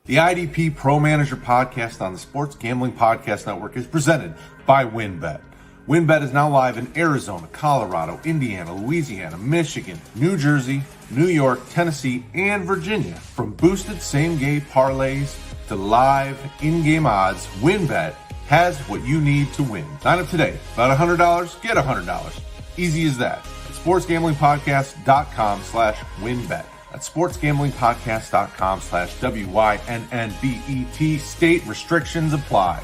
The IDP Pro Manager podcast on the Sports Gambling Podcast Network is presented by WynnBET. WynnBET is now live in Arizona, Colorado, Indiana, Louisiana, Michigan, New Jersey, New York, Tennessee, and Virginia. From boosted same-game parlays to live in-game odds, WynnBET has what you need to win. Sign up today. About $100, get $100. Easy as that. At sportsgamblingpodcast.com/WynnBET. At sportsgamblingpodcast.com/WYNNBET. State restrictions apply.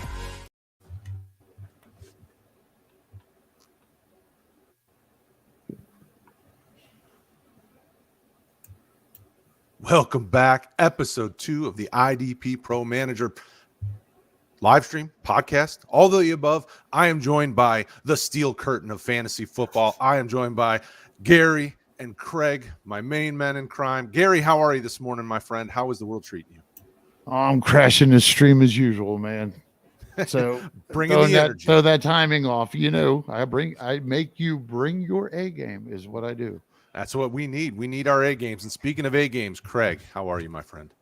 Welcome back. Episode 2 of the IDP Pro Manager live stream, podcast, all the above. I am joined by the steel curtain of fantasy football. I am joined by Gary and Kraig, my main men in crime. Gary, how are you this morning, my friend? How is the world treating you? I'm crashing the stream as usual, man. So bringing the energy. Throw that timing off. You know, I make you bring your A game is what I do. That's what we need. We need our A games. And speaking of A games, Kraig, how are you, my friend?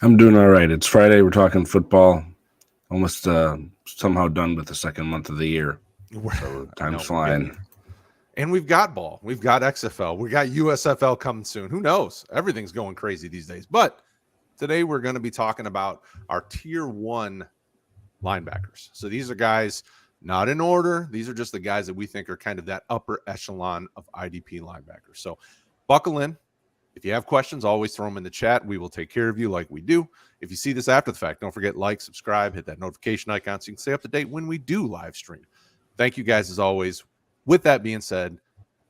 I'm doing all right. It's Friday. We're talking football. Almost somehow done with the second month of the year. So time's flying. And we've got ball. We've got XFL. We got USFL coming soon. Who knows? Everything's going crazy these days. But today we're going to be talking about our tier 1 linebackers. So these are guys not in order. These are just the guys that we think are kind of that upper echelon of IDP linebackers. So buckle in. If you have questions, always throw them in the chat. We will take care of you like we do. If you see this after the fact, don't forget, like, subscribe, hit that notification icon so you can stay up to date when we do live stream. Thank you guys as always. With that being said,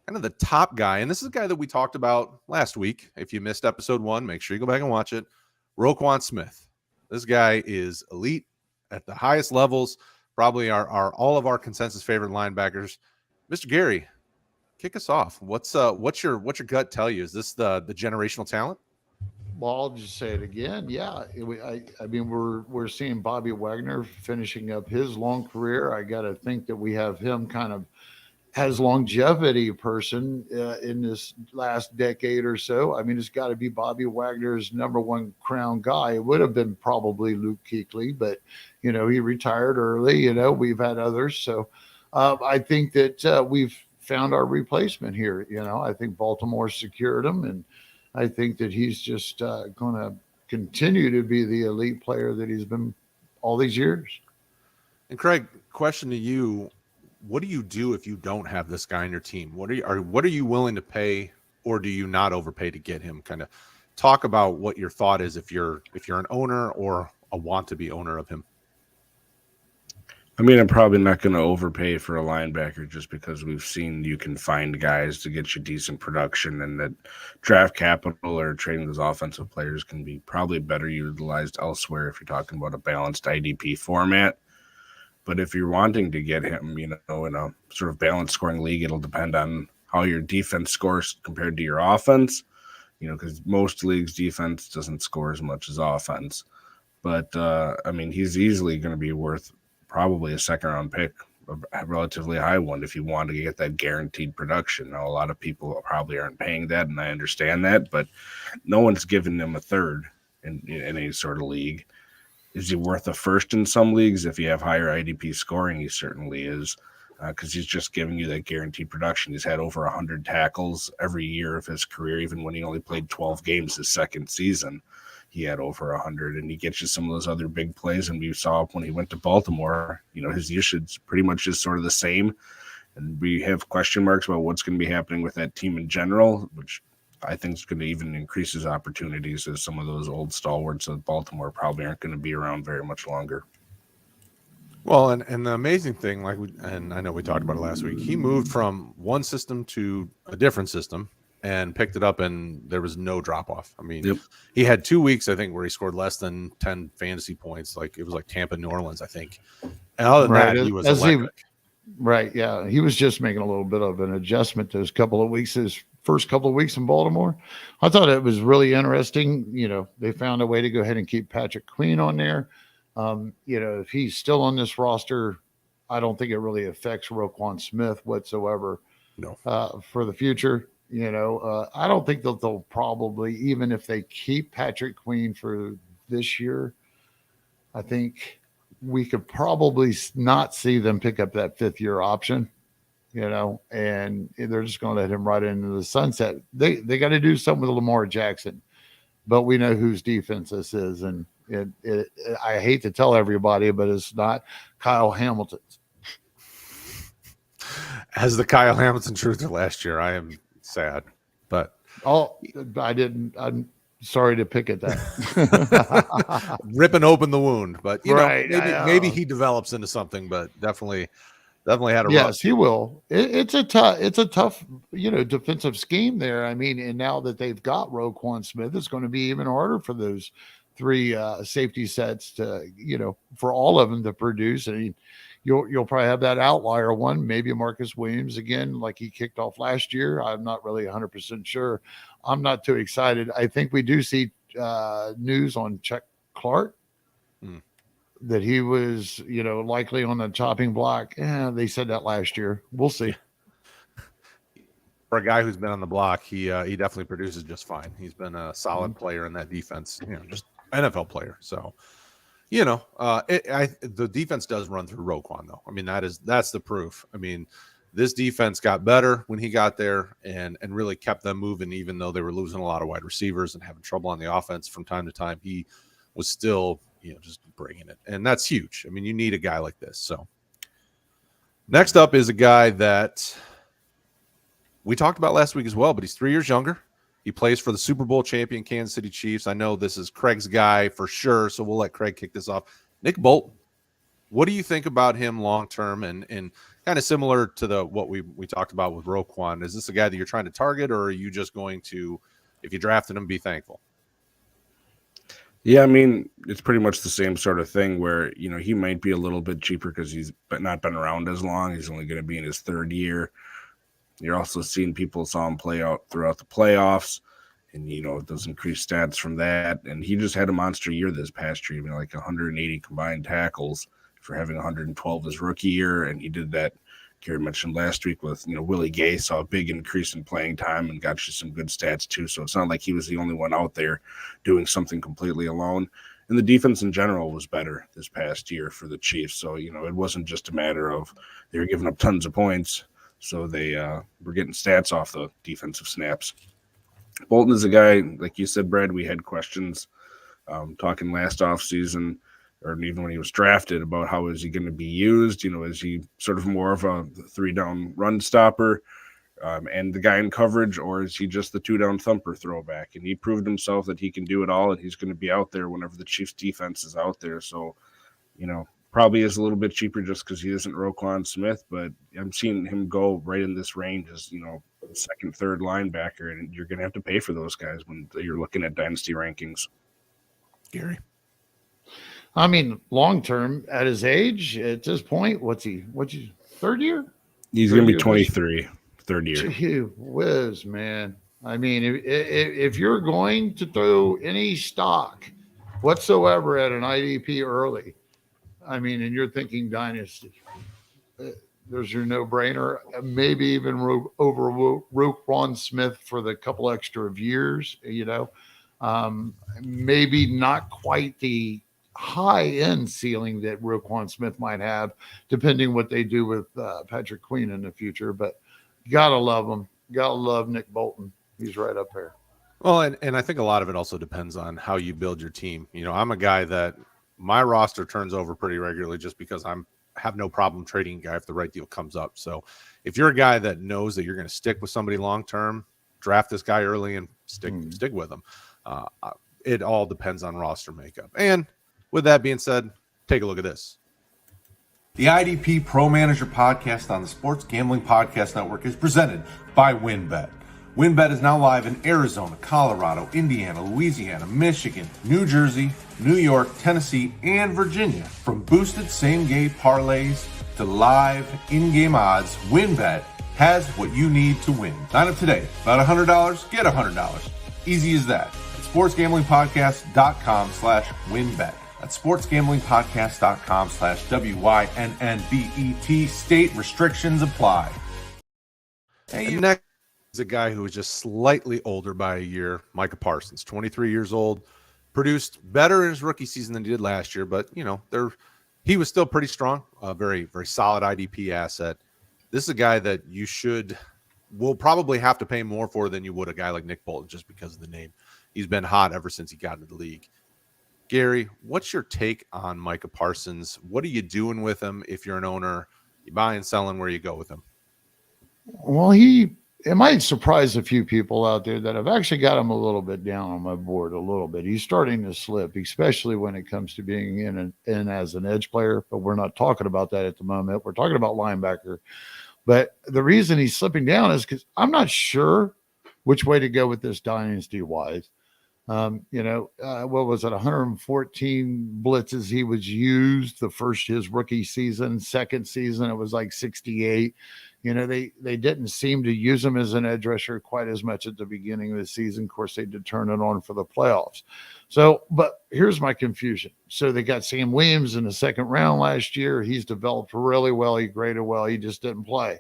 kind of the top guy, and this is a guy that we talked about last week. If you missed episode 1, make sure you go back and watch it. Roquan Smith. This guy is elite at the highest levels, probably are all of our consensus favorite linebackers. Mr. Gary, kick us off. What's your gut tell you? Is this the generational talent? Well, I'll just say it again. Yeah, I mean, we're seeing Bobby Wagner finishing up his long career. I got to think that we have him kind of as longevity person in this last decade or so. I mean, it's got to be Bobby Wagner's number one crown guy. It would have been probably Luke Kuechly, but he retired early. We've had others, so I think that we've found our replacement here. I think Baltimore secured him, and I think that he's just going to continue to be the elite player that he's been all these years. And Kraig, question to you. What do you do if you don't have this guy on your team? What are you willing to pay, or do you not overpay to get him? Kind of talk about what your thought is if you're an owner or a want to be owner of him. I mean, I'm probably not going to overpay for a linebacker just because we've seen you can find guys to get you decent production, and that draft capital or trading those offensive players can be probably better utilized elsewhere if you're talking about a balanced IDP format. But if you're wanting to get him, in a sort of balanced scoring league, it'll depend on how your defense scores compared to your offense, because most leagues' defense doesn't score as much as offense. But, I mean, he's easily going to be worth probably a second-round pick, a relatively high one, if you want to get that guaranteed production. Now, a lot of people probably aren't paying that, and I understand that, but no one's giving him a third in any sort of league. Is he worth a first in some leagues? If you have higher IDP scoring, he certainly is, because he's just giving you that guaranteed production. He's had over 100 tackles every year of his career, even when he only played 12 games his second season. He had over 100, and he gets you some of those other big plays. And we saw when he went to Baltimore, his usage pretty much is sort of the same. And we have question marks about what's going to be happening with that team in general, which I think is going to even increase his opportunities, as some of those old stalwarts of Baltimore probably aren't going to be around very much longer. Well, and the amazing thing, and I know we talked about it last week, he moved from one system to a different system and picked it up, and there was no drop off. I mean, He had 2 weeks, I think, where he scored less than 10 fantasy points. Like, it was like Tampa, New Orleans, I think. And other than that, he was electric. Right. Yeah. He was just making a little bit of an adjustment those couple of weeks, his first couple of weeks in Baltimore. I thought it was really interesting. They found a way to go ahead and keep Patrick Queen on there. If he's still on this roster, I don't think it really affects Roquan Smith whatsoever. No. For the future. I don't think that they'll probably, even if they keep Patrick Queen for this year, I think we could probably not see them pick up that 5th-year option, and they're just going to let him right into the sunset. They got to do something with Lamar Jackson, but we know whose defense this is, and I hate to tell everybody, but it's not Kyle Hamilton's. As the Kyle Hamilton truther last year, I am sad, but I'm sorry to pick at that. Ripping open the wound, but Right, maybe he develops into something, but definitely had a yes, he will. It's a tough, defensive scheme there. I mean, and now that they've got Roquan Smith, it's going to be even harder for those 3 safety sets to, for all of them to produce. I mean, you'll probably have that outlier one, maybe Marcus Williams again, like he kicked off last year. I'm not really 100% sure. I'm not too excited. I think we do see news on Chuck Clark that he was, likely on the chopping block. They said that last year. We'll see. For a guy who's been on the block, he definitely produces just fine. He's been a solid player in that defense, just NFL player. So, the defense does run through Roquan, though. I mean, that's the proof. I mean, this defense got better when he got there and really kept them moving, even though they were losing a lot of wide receivers and having trouble on the offense from time to time. He was still, just bringing it. And that's huge. I mean, you need a guy like this. So next up is a guy that we talked about last week as well, but he's 3 years younger. He plays for the Super Bowl champion Kansas City Chiefs. I know this is Kraig's guy for sure, so we'll let Kraig kick this off. Nick Bolton. What do you think about him long-term and kind of similar to what we talked about with Roquan? Is this a guy that you're trying to target, or are you just going to, if you drafted him, be thankful? Yeah, I mean, it's pretty much the same sort of thing where, he might be a little bit cheaper because he's not been around as long. He's only going to be in his 3rd year. You're also seeing people saw him play out throughout the playoffs, and, those increased stats from that. And he just had a monster year this past year, like 180 combined tackles for having 112 his rookie year. And he did that, Gary mentioned last week with, Willie Gay, saw a big increase in playing time and got you some good stats too. So it's not like he was the only one out there doing something completely alone. And the defense in general was better this past year for the Chiefs. So, it wasn't just a matter of they were giving up tons of points. So they were getting stats off the defensive snaps. Bolton is a guy, like you said, Brad, we had questions talking last offseason, or even when he was drafted, about how is he going to be used? Is he sort of more of a 3-down run stopper and the guy in coverage, or is he just the 2-down thumper throwback? And he proved himself that he can do it all, and he's going to be out there whenever the Chiefs defense is out there. So, probably is a little bit cheaper just because he isn't Roquan Smith, but I'm seeing him go right in this range as, 2nd, 3rd linebacker, and you're going to have to pay for those guys when you're looking at Dynasty rankings. Gary? I mean, long-term, at his age, at this point, what's he, 3rd year? He's going to be 23, 3rd year. Gee whiz, man. I mean, if you're going to throw any stock whatsoever at an IDP early, I mean, and you're thinking Dynasty, there's your no-brainer. Maybe even over Roquan Smith for the couple extra of years, maybe not quite the high-end ceiling that Roquan Smith might have, depending what they do with Patrick Queen in the future. But you gotta love him. Gotta love Nick Bolton. He's right up there. Well, and I think a lot of it also depends on how you build your team. I'm a guy that my roster turns over pretty regularly just because have no problem trading a guy if the right deal comes up. So if you're a guy that knows that you're going to stick with somebody long-term, draft this guy early and stick with him. It all depends on roster makeup. And with that being said, take a look at this. The IDP Pro Manager podcast on the Sports Gambling Podcast Network is presented by WynnBET. WynnBET is now live in Arizona, Colorado, Indiana, Louisiana, Michigan, New Jersey, New York, Tennessee, and Virginia. From boosted same-game parlays to live in-game odds, WynnBET has what you need to win. Sign up today. About $100, get $100. Easy as that. At sportsgamblingpodcast.com/WynnBET. That's sportsgamblingpodcast.com/WYNNBET. State restrictions apply. And next is a guy who is just slightly older by a year, Micah Parsons, 23 years old. produced better in his rookie season than he did last year, but he was still pretty strong. A very, very solid IDP asset. This is a guy that will probably have to pay more for than you would a guy like Nick Bolton just because of the name. He's been hot ever since he got into the league. Gary, what's your take on Micah Parsons? What are you doing with him if you're an owner? You buying, selling, where you go with him? Well, it might surprise a few people out there that I've actually got him a little bit down on my board a little bit. He's starting to slip, especially when it comes to being in as an edge player, but we're not talking about that at the moment. We're talking about linebacker. But the reason he's slipping down is because I'm not sure which way to go with this dynasty-wise. What was it? 114 blitzes he was used his rookie season. Second season, it was like 68. They didn't seem to use him as an edge rusher quite as much at the beginning of the season. Of course, they did turn it on for the playoffs. But here's my confusion. So they got Sam Williams in the second round last year. He's developed really well. He graded well. He just didn't play.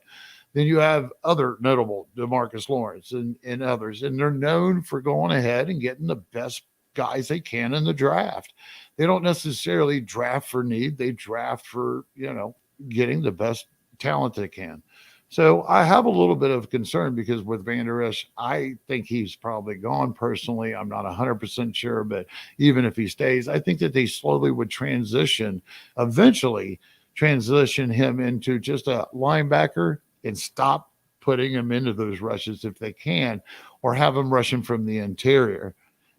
Then you have other notable, DeMarcus Lawrence and others, and they're known for going ahead and getting the best guys they can in the draft. They don't necessarily draft for need. They draft for, getting the best talent they can. So I have a little bit of concern because with Van Der Esch, I think he's probably gone personally. I'm not 100% sure, but even if he stays, I think that they slowly would eventually transition him into just a linebacker and stop putting him into those rushes if they can, or have him rushing from the interior.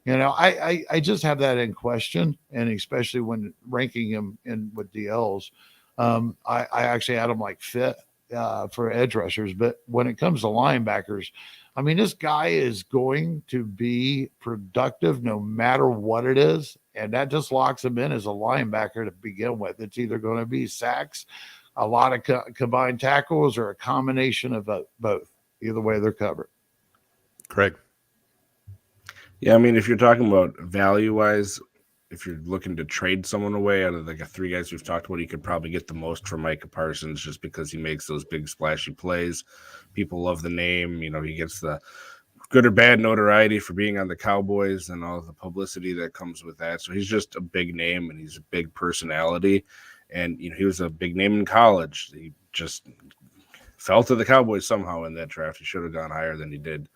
I just have that in question, and especially when ranking him in with DLs, I actually had him like fifth for edge rushers. But when it comes to linebackers, I mean, this guy is going to be productive no matter what it is, and that just locks him in as a linebacker to begin with. It's either going to be sacks, a lot of combined tackles, or a combination of both. Either way, they're covered. Kraig. Yeah, I mean, if you're talking about value-wise, if you're looking to trade someone away out of the three guys we've talked about, you could probably get the most from Micah Parsons just because he makes those big splashy plays. People love the name. He gets the good or bad notoriety for being on the Cowboys and all the publicity that comes with that. So he's just a big name, and he's a big personality. And, he was a big name in college. He just fell to the Cowboys somehow in that draft. He should have gone higher than he did.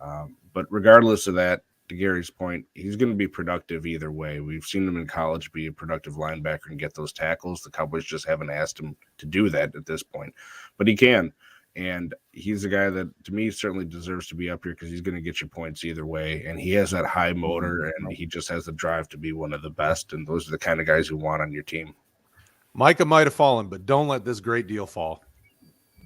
But regardless of that, to Gary's point, he's going to be productive either way. We've seen him in college be a productive linebacker and get those tackles. The Cowboys just haven't asked him to do that at this point. But he can. And he's a guy that, to me, certainly deserves to be up here because he's going to get you points either way. And he has that high motor, and he just has the drive to be one of the best. And those are the kind of guys you want on your team. Micah might have fallen, but don't let this great deal fall.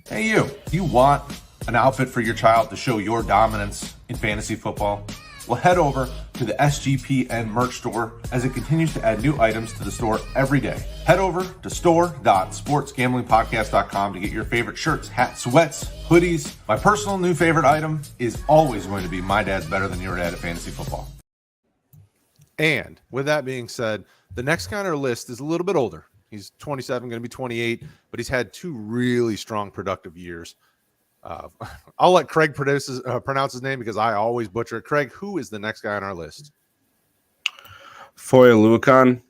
Hey, you. Do you want an outfit for your child to show your dominance in fantasy football? Well, head over to the SGPN merch store as it continues to add new items to the store every day. Head over to store.sportsgamblingpodcast.com to get your favorite shirts, hats, sweats, hoodies. My personal new favorite item is always going to be My Dad's Better Than Your Dad at Fantasy Football. And with that being said, the next guy on our list is a little bit older. He's 27, going to be 28, but he's had two really strong productive years. I'll let Kraig pronounce his name because I always butcher it. Kraig, who is the next guy on our list? Roquan,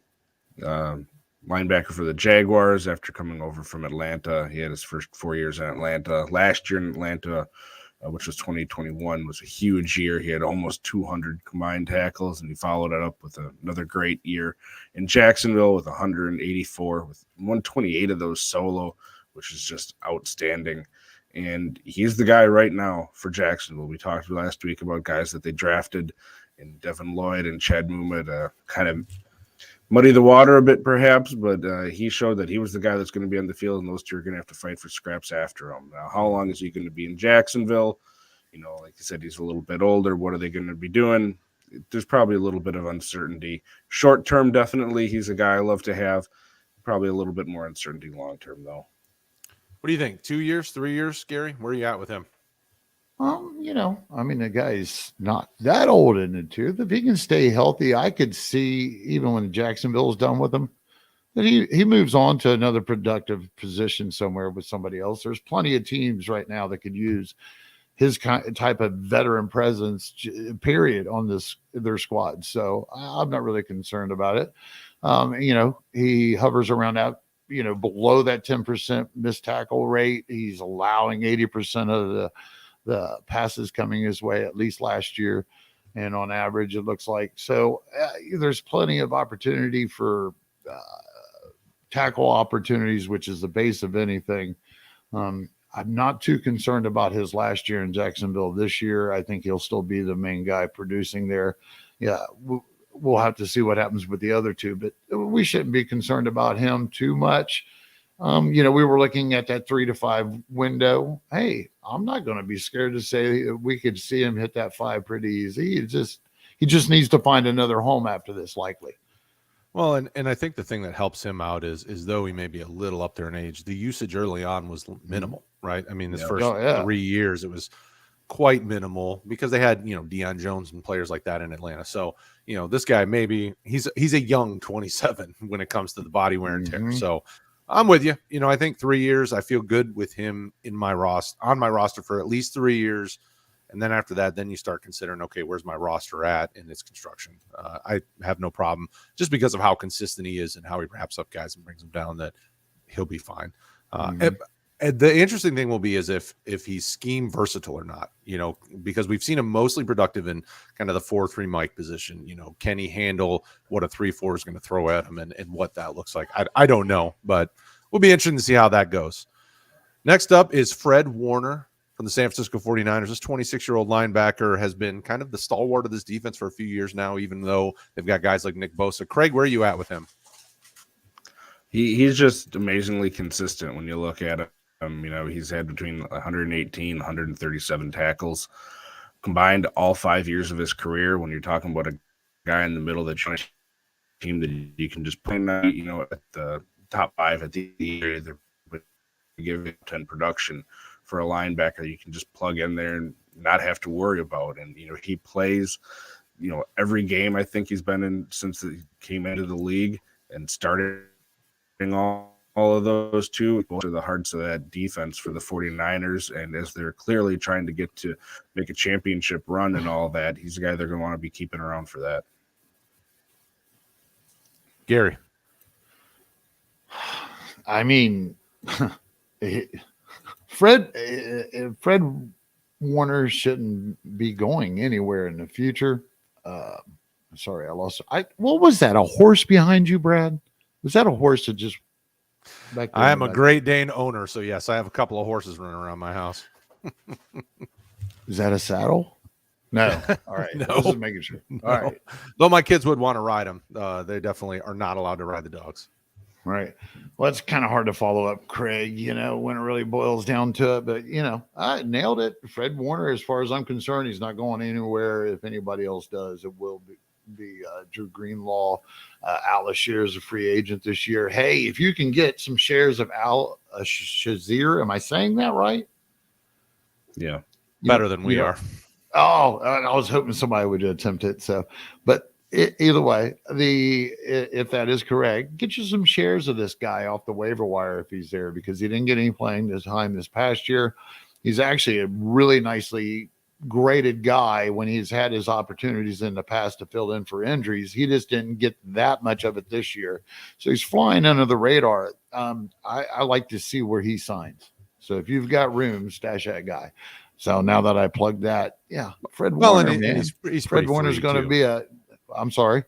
linebacker for the Jaguars after coming over from Atlanta. He had his first 4 years in Atlanta. Last year in Atlanta, which was 2021, was a huge year. He had almost 200 combined tackles, and he followed it up with another great year in Jacksonville with 184, with 128 of those solo, which is just outstanding. And he's the guy right now for Jacksonville. We talked last week about guys that they drafted in Devin Lloyd and Chad Muma to kind of muddy the water a bit perhaps, but he showed that he was the guy that's going to be on the field, and those two are going to have to fight for scraps after him. Now, how long is he going to be in Jacksonville? Like you said, he's a little bit older. What are they going to be doing? There's probably a little bit of uncertainty. Short term, definitely, he's a guy I love to have. Probably a little bit more uncertainty long term, though. What do you think? 2 years, 3 years, Gary? Where are you at with him? The guy's not that old in the tooth. If he can stay healthy, I could see, even when Jacksonville's done with him, that he moves on to another productive position somewhere with somebody else. There's plenty of teams right now that could use his type of veteran presence, period, on their squad. So I'm not really concerned about it. He hovers around that, below that 10% missed tackle rate. He's allowing 80% of the passes coming his way, at least last year. And on average, it looks like. So there's plenty of opportunity for tackle opportunities, which is the base of anything. I'm not too concerned about his last year in Jacksonville. This year, I think he'll still be the main guy producing there. Yeah, we'll have to see what happens with the other two, but we shouldn't be concerned about him too much. We were looking at that 3 to 5 window. Hey, I'm not going to be scared to say we could see him hit that 5 pretty easy. He just needs to find another home after this, likely. Well, and I think the thing that helps him out is though he may be a little up there in age, the usage early on was minimal, right? I mean, his first 3 years, it was quite minimal because they had, Deion Jones and players like that in Atlanta. So, this guy, maybe he's a young 27 when it comes to the body wear and tear. So I'm with you. I think 3 years, I feel good with him on my roster for at least 3 years. And then after that, then you start considering, okay, where's my roster at in its construction? I have no problem just because of how consistent he is and how he wraps up guys and brings them down, that he'll be fine. And the interesting thing will be is if he's scheme versatile or not, because we've seen him mostly productive in kind of the 4-3 Mike position. Can he handle what a 3-4 is going to throw at him and what that looks like? I don't know, but we'll be interested to see how that goes. Next up is Fred Werner from the San Francisco 49ers. This 26-year-old linebacker has been kind of the stalwart of this defense for a few years now, even though they've got guys like Nick Bosa. Kraig, where are you at with him? He's just amazingly consistent when you look at it. He's had between 118, 137 tackles combined all 5 years of his career. When you're talking about a guy in the middle of the team that you can just play, at the top 5 at the year, they're giving 10 production for a linebacker you can just plug in there and not have to worry about. And, he plays, every game I think he's been in since he came into the league and started all of those two. Both are the hearts of that defense for the 49ers. And as they're clearly trying to get to make a championship run and all that, he's a guy they're going to want to be keeping around for that. Gary. I mean, Fred Werner shouldn't be going anywhere in the future. Sorry, I lost. What was that? A horse behind you, Brad? Was that a horse that just? I am a Great Dane owner, so yes, I have a couple of horses running around my house. Is that a saddle? No. All right. No. Just making sure. All right. Though my kids would want to ride them, they definitely are not allowed to ride the dogs. Right. Well, it's kind of hard to follow up, Kraig, when it really boils down to it. But, I nailed it. Fred Werner, as far as I'm concerned, he's not going anywhere. If anybody else does, it will be Drew Greenlaw. Al Shire is a free agent this year. Hey, if you can get some shares of Al Shazir, am I saying that right? Yeah. Better than we are. Oh, I was hoping somebody would attempt it. So, but either way, if that is correct, get you some shares of this guy off the waiver wire if he's there, because he didn't get any playing time this past year. He's actually a really nicely graded guy when he's had his opportunities in the past to fill in for injuries. He just didn't get that much of it this year. So he's flying under the radar. I like to see where he signs. So if you've got room, stash that guy. So now that I plugged that, Fred Werner, man. He's Fred Warner's going to be I'm sorry.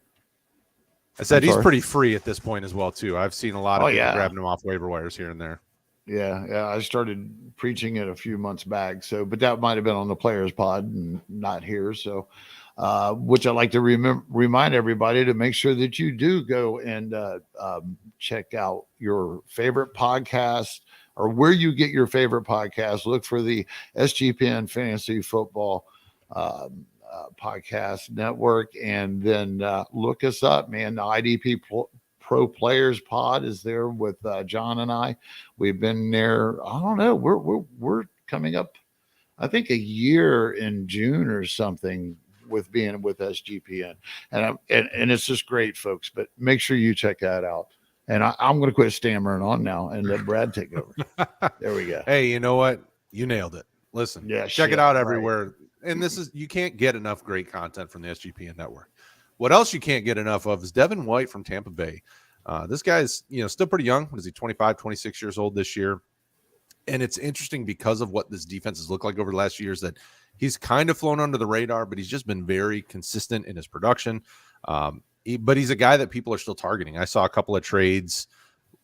I said he's pretty free at this point as well, too. I've seen a lot of people grabbing him off waiver wires here and there. Yeah. I started preaching it a few months back. So, but that might have been on the Players Pod and not here. So, which I like to remind everybody to make sure that you do go and check out your favorite podcast or where you get your favorite podcast. Look for the SGPN Fantasy Football Podcast Network, and then look us up, man. The IDP Pro Players Pod is there with John and I. We've been there. I don't know. We're coming up, I think, a year in June or something with being with SGPN, and it's just great, folks. But make sure you check that out. And I'm going to quit stammering on now and let Brad take over. There we go. Hey, you know what? You nailed it. Listen, Yeah, check shit, it out right. everywhere. And you can't get enough great content from the SGPN network. What else you can't get enough of is Devin White from Tampa Bay. This guy's, still pretty young. What is he, 25, 26 years old this year? And it's interesting because of what this defense has looked like over the last few years that he's kind of flown under the radar, but he's just been very consistent in his production. But he's a guy that people are still targeting. I saw a couple of trades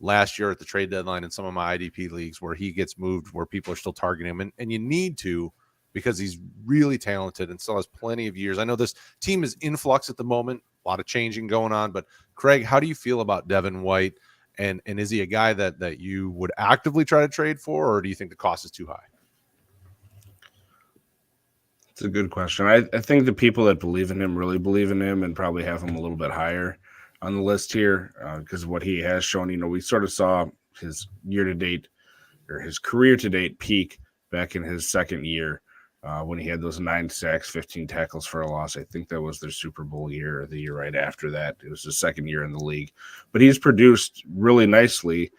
last year at the trade deadline in some of my IDP leagues where he gets moved, where people are still targeting him. And you need to, because he's really talented and still has plenty of years. I know this team is in flux at the moment, a lot of changing going on. But Kraig, how do you feel about Devin White? And is he a guy that you would actively try to trade for, or do you think the cost is too high? It's a good question. I think the people that believe in him really believe in him and probably have him a little bit higher on the list here because of what he has shown. We sort of saw his year-to-date or his career-to-date peak back in his second year when he had those 9 sacks, 15 tackles for a loss. I think that was their Super Bowl year or the year right after that. It was his second year in the league. But he's produced really nicely,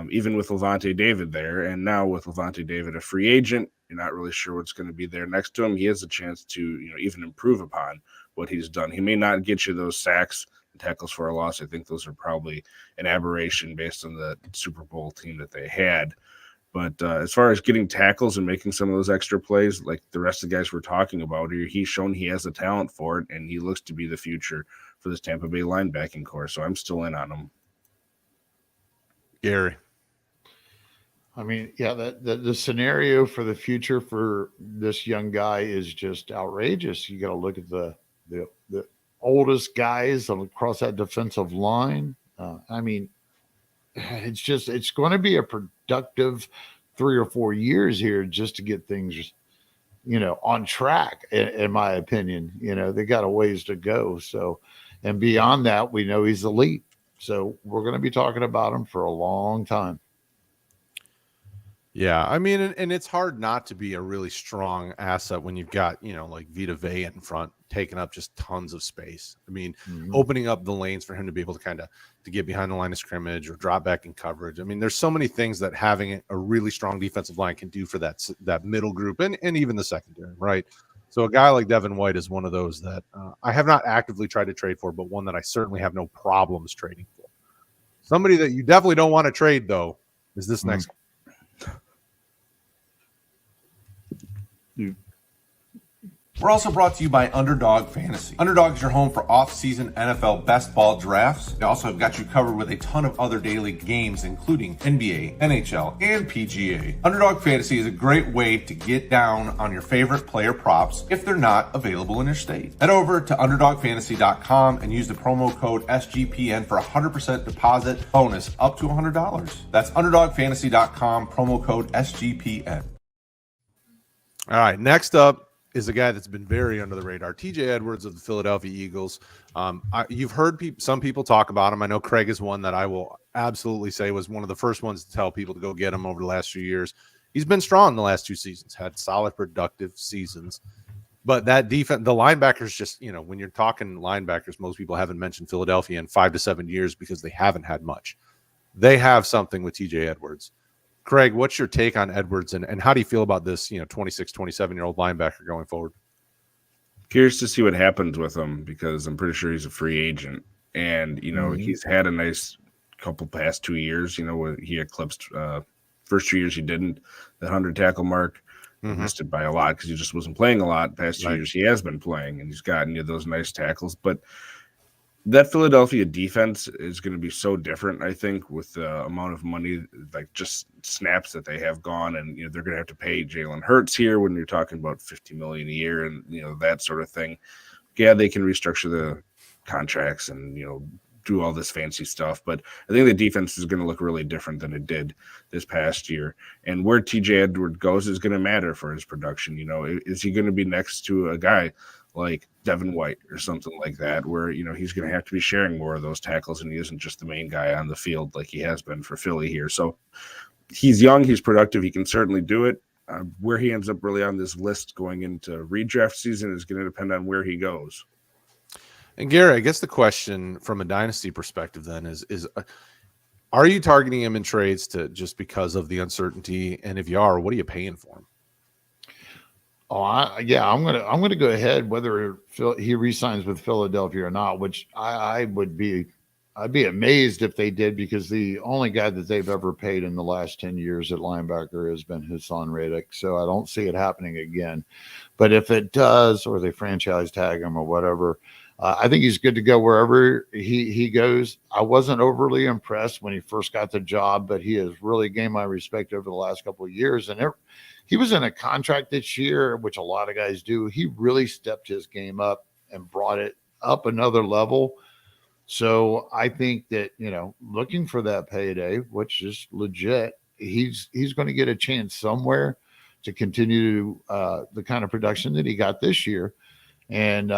even with Levante David there. And now with Levante David a free agent, you're not really sure what's going to be there next to him. He has a chance to even improve upon what he's done. He may not get you those sacks and tackles for a loss. I think those are probably an aberration based on the Super Bowl team that they had. But as far as getting tackles and making some of those extra plays, like the rest of the guys we're talking about, he's shown he has the talent for it, and he looks to be the future for this Tampa Bay linebacking core. So I'm still in on him. Gary. I mean, yeah, the scenario for the future for this young guy is just outrageous. You got to look at the oldest guys across that defensive line. I mean, it's going to be a productive 3 or 4 years here just to get things, on track. In my opinion, they got a ways to go. So, and beyond that, we know he's elite. So we're going to be talking about him for a long time. Yeah, I mean, and it's hard not to be a really strong asset when you've got, like Vita Vea in front, taking up just tons of space. I mean, opening up the lanes for him to be able to to get behind the line of scrimmage or drop back in coverage. I mean, there's so many things that having a really strong defensive line can do for that middle group and even the secondary, right? So a guy like Devin White is one of those that I have not actively tried to trade for, but one that I certainly have no problems trading for. Somebody that you definitely don't want to trade, though, is this next one. We're also brought to you by Underdog Fantasy. Underdog is your home for off-season NFL best ball drafts. They also have got you covered with a ton of other daily games, including NBA, NHL, and PGA. Underdog Fantasy is a great way to get down on your favorite player props if they're not available in your state. Head over to UnderdogFantasy.com and use the promo code SGPN for a 100% deposit bonus up to $100. That's UnderdogFantasy.com, promo code SGPN. All right, next up is a guy that's been very under the radar, TJ Edwards of the Philadelphia Eagles. You've heard some people talk about him. I know Kraig is one that I will absolutely say was one of the first ones to tell people to go get him over the last few years. He's been strong the last 2 seasons, had solid, productive seasons. But that defense, the linebackers just, when you're talking linebackers, most people haven't mentioned Philadelphia in 5 to 7 years because they haven't had much. They have something with TJ Edwards. Kraig, what's your take on Edwards, and how do you feel about this, 26, 27-year-old linebacker going forward? Curious to see what happens with him because I'm pretty sure he's a free agent. And, he's had a nice couple past 2 years, where he eclipsed first 2 years he didn't, the 100 tackle mark. Missed it by a lot because he just wasn't playing a lot. Past 2 years he has been playing, and he's gotten those nice tackles. But that Philadelphia defense is going to be so different, I think, with the amount of money, like just snaps that they have gone, and they're going to have to pay Jalen Hurts here when you're talking about $50 million a year and that sort of thing. Yeah, they can restructure the contracts and do all this fancy stuff, but I think the defense is going to look really different than it did this past year. And where TJ Edwards goes is going to matter for his production. Is he going to be next to a guy like Devin White or something like that, where, he's going to have to be sharing more of those tackles and he isn't just the main guy on the field like he has been for Philly here. So he's young, he's productive, he can certainly do it. Where he ends up really on this list going into redraft season is going to depend on where he goes. And Gary, I guess the question from a dynasty perspective then is are you targeting him in trades to just because of the uncertainty? And if you are, what are you paying for him? Yeah, I'm gonna go ahead whether he resigns with Philadelphia or not, which I'd be amazed if they did, because the only guy that they've ever paid in the last 10 years at linebacker has been Hassan Reddick. So I don't see it happening again. But if it does, or they franchise tag him or whatever, I think he's good to go wherever he goes. I wasn't overly impressed when he first got the job, but he has really gained my respect over the last couple of years. And he was in a contract this year, which a lot of guys do. He really stepped his game up and brought it up another level. So I think that, looking for that payday, which is legit, he's going to get a chance somewhere to continue the kind of production that he got this year. And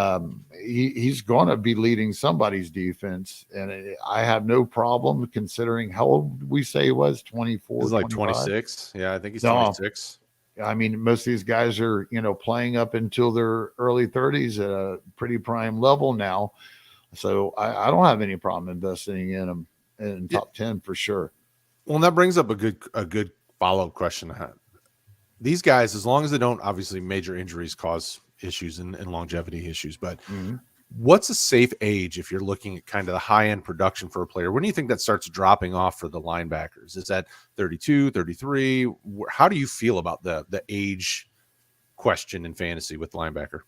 he's going to be leading somebody's defense. And I have no problem, considering how old we say he was, 24, He's like 25? 26. Yeah, I think he's No. 26. I mean, most of these guys are, playing up until their early 30s at a pretty prime level now. So I don't have any problem investing in them in top 10 for sure. Well, and that brings up a good follow-up question. These guys, as long as they don't, obviously major injuries cause issues and longevity issues, but what's a safe age if you're looking at kind of the high-end production for a player? When do you think that starts dropping off for the linebackers? Is that 32, 33? How do you feel about the age question in fantasy with linebacker?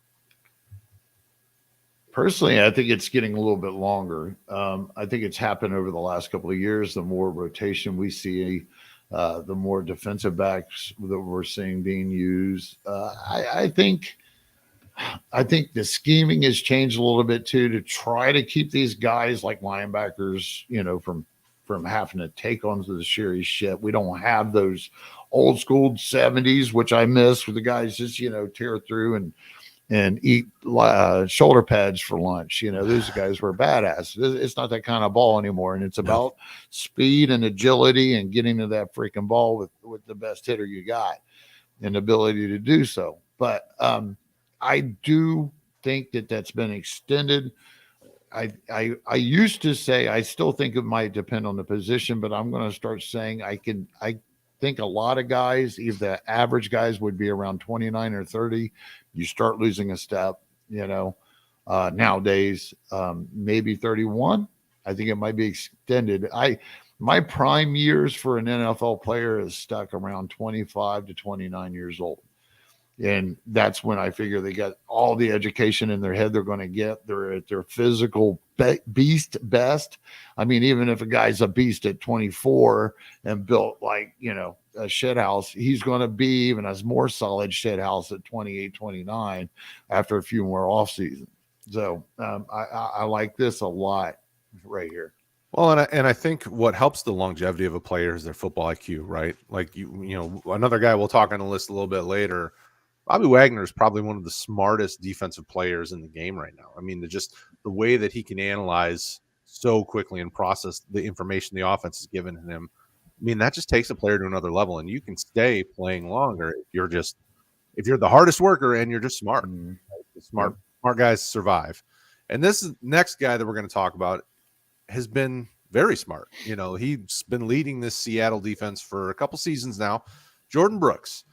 Personally, I think it's getting a little bit longer. I think it's happened over the last couple of years. The more rotation we see, the more defensive backs that we're seeing being used. I think the scheming has changed a little bit too, to try to keep these guys like linebackers, from having to take on the series shit. We don't have those old school 70s, which I miss, where the guys just, tear through and eat shoulder pads for lunch. Those guys were badass. It's not that kind of ball anymore. And it's about speed and agility and getting to that freaking ball with the best hitter you got and ability to do so. But I do think that that's been extended. I used to say, I still think it might depend on the position, but I'm going to start saying I think a lot of guys, if the average guys would be around 29 or 30, you start losing a step, nowadays, maybe 31. I think it might be extended. My prime years for an NFL player is stuck around 25 to 29 years old. And that's when I figure they got all the education in their head they're going to get. They're at their physical beast best. I mean, even if a guy's a beast at 24 and built like, a shit house, he's going to be even a more solid shit house at 28, 29 after a few more off season. So I like this a lot right here. Well, and I think what helps the longevity of a player is their football IQ, right? Like another guy we'll talk on the list a little bit later. Bobby Wagner is probably one of the smartest defensive players in the game right now. I mean, the way that he can analyze so quickly and process the information the offense is giving him. I mean, that just takes a player to another level, and you can stay playing longer if you're the hardest worker and you're just smart. Smart guys survive. And this next guy that we're going to talk about has been very smart. He's been leading this Seattle defense for a couple seasons now. Jordan Brooks.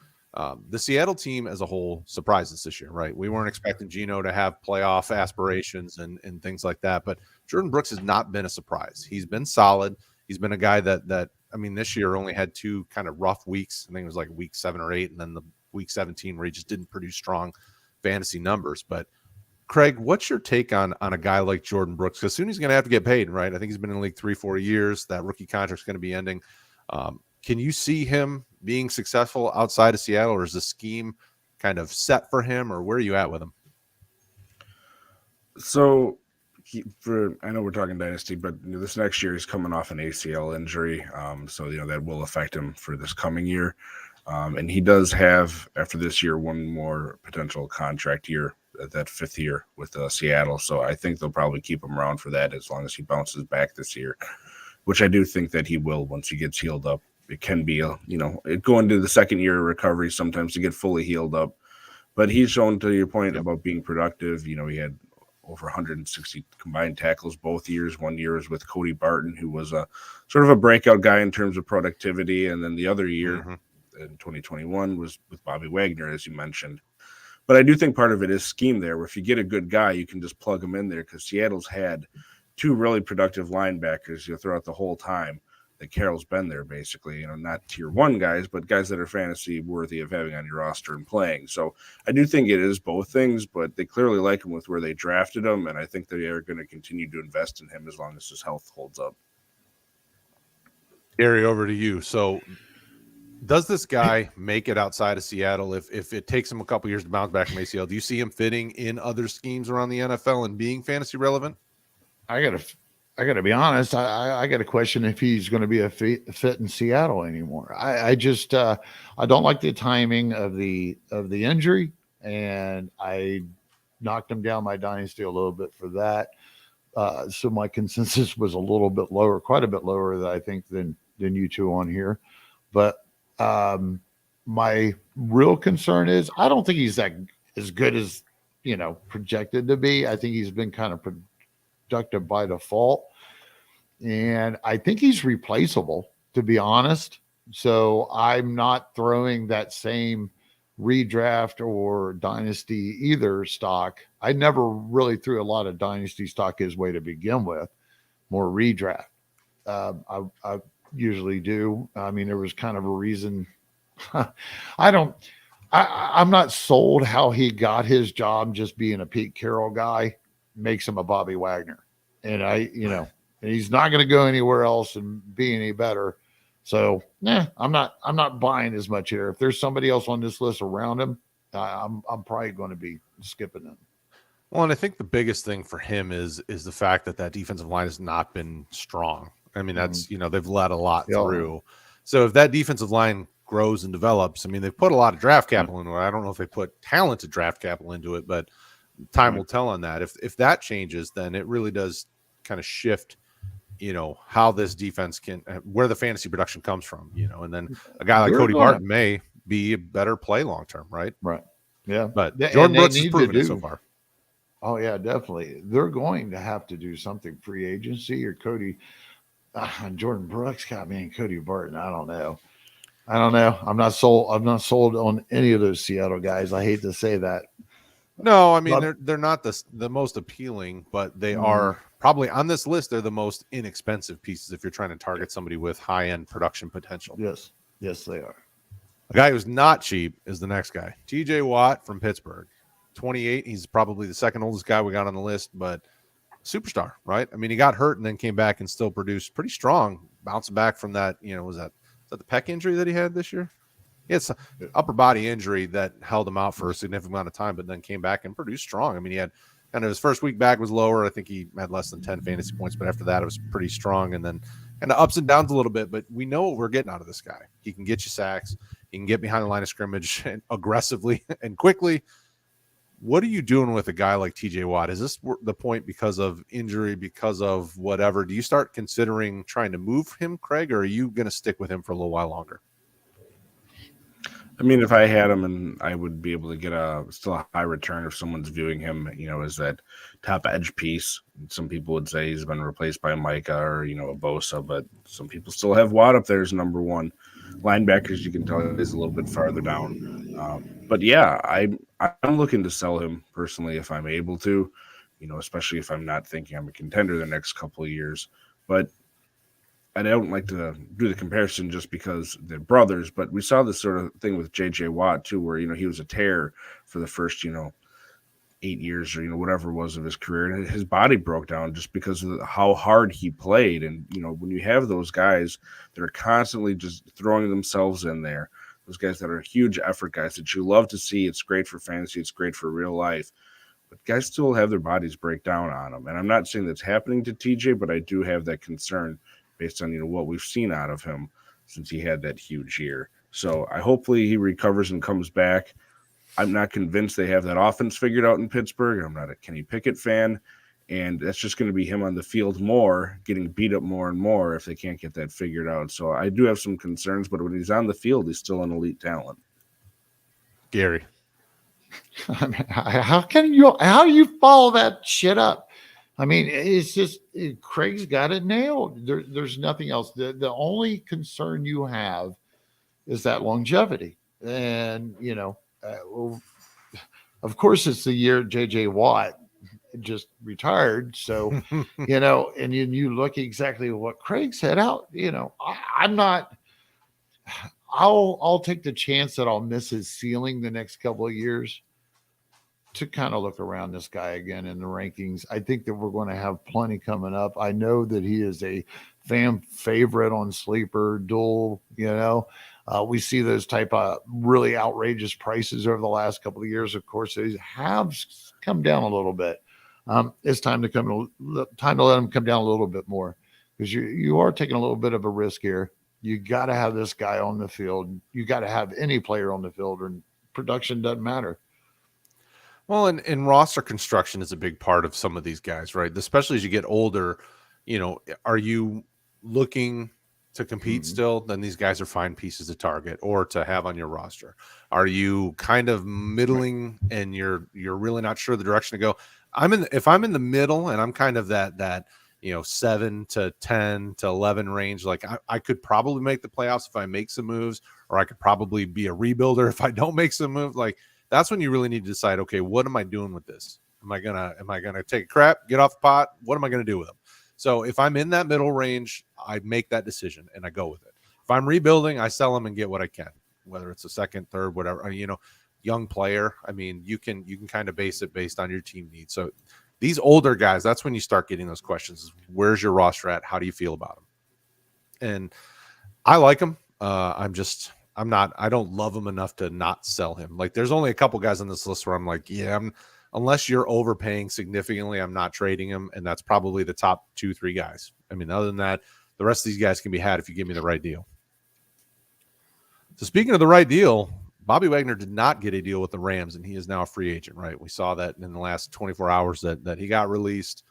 The Seattle team as a whole surprised us this year, right? We weren't expecting Geno to have playoff aspirations and things like that, but Jordan Brooks has not been a surprise. He's been solid. He's been a guy that I mean, this year only had two kind of rough weeks. I think it was like week 7 or 8, and then the week 17 where he just didn't produce strong fantasy numbers. But Kraig, what's your take on a guy like Jordan Brooks? Because soon he's going to have to get paid, right? I think he's been in the league 3-4 years. That rookie contract's going to be ending. Can you see him being successful outside of Seattle, or is the scheme kind of set for him, or where are you at with him? So I know we're talking Dynasty, but this next year he's coming off an ACL injury. So that will affect him for this coming year. And he does have, after this year, one more potential contract year, that 5th year with Seattle. So I think they'll probably keep him around for that as long as he bounces back this year, which I do think that he will once he gets healed up. It can be, going to the second year of recovery sometimes to get fully healed up. But he's shown, to your point about being productive. He had over 160 combined tackles both years. One year was with Cody Barton, who was a sort of a breakout guy in terms of productivity. And then the other year in 2021 was with Bobby Wagner, as you mentioned. But I do think part of it is scheme there, where if you get a good guy, you can just plug him in there, because Seattle's had two really productive linebackers, throughout the whole time that Carroll's been there, basically, not tier 1 guys, but guys that are fantasy worthy of having on your roster and playing. So I do think it is both things, but they clearly like him with where they drafted him, and I think they are going to continue to invest in him as long as his health holds up. Gary, over to you. So does this guy make it outside of Seattle if it takes him a couple years to bounce back from ACL? Do you see him fitting in other schemes around the NFL and being fantasy relevant? I gotta be honest. I got to question if he's going to be a fit in Seattle anymore. I just I don't like the timing of the injury, and I knocked him down my dynasty a little bit for that. So my consensus was a little bit lower, quite a bit lower, than I think than you two on here. But my real concern is I don't think he's that as good as projected to be. I think he's been kind of productive by default, and I think he's replaceable, to be honest. So I'm not throwing that same redraft or dynasty either stock. I never really threw a lot of dynasty stock his way to begin with, more redraft. I usually do. I mean, there was kind of a reason. I'm not sold how he got his job just being a Pete Carroll guy makes him a Bobby Wagner. And he's not going to go anywhere else and be any better. So, I'm not buying as much here. If there's somebody else on this list around him, I'm probably going to be skipping them. Well, and I think the biggest thing for him is the fact that defensive line has not been strong. I mean, that's, they've let a lot through. So if that defensive line grows and develops, I mean, they've put a lot of draft capital into it. I don't know if they put talented draft capital into it, but time will tell on that. If that changes, then it really does kind of shift, how this defense where the fantasy production comes from, and then a guy like Cody Barton may be a better play long-term, right? Right. Yeah. But Jordan Brooks has proven it so far. Oh yeah, definitely. They're going to have to do something free agency or Cody, Jordan Brooks. God, man, Cody Barton. I don't know. I'm not sold on any of those Seattle guys. I hate to say that. No, I mean, they're not the most appealing, but they are probably on this list. They're the most inexpensive pieces if you're trying to target somebody with high-end production potential. Yes, they are. A guy who's not cheap is the next guy, TJ Watt from Pittsburgh, 28. He's probably the second oldest guy we got on the list, but superstar, right? I mean, he got hurt and then came back and still produced pretty strong, bouncing back from that. Was that the pec injury that he had this year? It's an upper body injury that held him out for a significant amount of time, but then came back and produced strong. I mean, he had kind of his first week back was lower. I think he had less than 10 fantasy points, but after that, it was pretty strong. And then kind of ups and downs a little bit, but we know what we're getting out of this guy. He can get you sacks. He can get behind the line of scrimmage and aggressively and quickly. What are you doing with a guy like TJ Watt? Is this the point because of injury, because of whatever? Do you start considering trying to move him, Kraig, or are you going to stick with him for a little while longer? I mean, if I had him, and I would be able to get still a high return if someone's viewing him, as that top edge piece. Some people would say he's been replaced by Micah or, a Bosa, but some people still have Watt up there as number one. Linebackers, you can tell is a little bit farther down. But yeah, I'm looking to sell him personally if I'm able to, especially if I'm not thinking I'm a contender the next couple of years. But I don't like to do the comparison just because they're brothers, but we saw this sort of thing with J.J. Watt too, where, he was a tear for the first, 8 years or, whatever it was of his career. And his body broke down just because of how hard he played. And, when you have those guys that are constantly just throwing themselves in there, those guys that are huge effort guys that you love to see, it's great for fantasy, it's great for real life. But guys still have their bodies break down on them. And I'm not saying that's happening to TJ, but I do have that concern based on, what we've seen out of him since he had that huge year. So hopefully he recovers and comes back. I'm not convinced they have that offense figured out in Pittsburgh. I'm not a Kenny Pickett fan. And that's just going to be him on the field more, getting beat up more and more if they can't get that figured out. So I do have some concerns, but when he's on the field, he's still an elite talent. Gary. I mean, how you follow that shit up? I mean, it's just Kraig's got it nailed. There's nothing else. The only concern you have is that longevity. And, Of course, it's the year J.J. Watt just retired. So, and you look exactly what Kraig said out, I'm not, I'll take the chance that I'll miss his ceiling the next couple of years to kind of look around this guy again in the rankings. I think that we're going to have plenty coming up. I know that he is a fan favorite on Sleeper, Duel, we see those type of really outrageous prices over the last couple of years. Of course, they have come down a little bit. It's time to let them come down a little bit more, because you are taking a little bit of a risk here. You got to have this guy on the field. You got to have any player on the field, or production doesn't matter. Well, and roster construction is a big part of some of these guys, right? Especially as you get older, are you looking to compete still? Then these guys are fine pieces to target or to have on your roster. Are you kind of middling and you're really not sure the direction to go? If I'm in the middle and I'm kind of that 7 to 10 to 11 range, like I could probably make the playoffs if I make some moves, or I could probably be a rebuilder if I don't make some moves. Like, that's when you really need to decide, okay, what am I doing with this? Am I gonna take a crap, get off the pot? What am I gonna do with them? So if I'm in that middle range, I make that decision and I go with it. If I'm rebuilding, I sell them and get what I can, whether it's a second, third, whatever. Young player. I mean, you can kind of base it based on your team needs. So these older guys, that's when you start getting those questions: where's your roster at? How do you feel about them? And I like them. I don't love him enough to not sell him. Like, there's only a couple guys on this list where I'm like, unless you're overpaying significantly, I'm not trading him. And that's probably the top 2-3 guys. I mean, other than that, the rest of these guys can be had if you give me the right deal. So speaking of the right deal, Bobby Wagner did not get a deal with the Rams, and he is now a free agent, right? We saw that in the last 24 hours that he got released.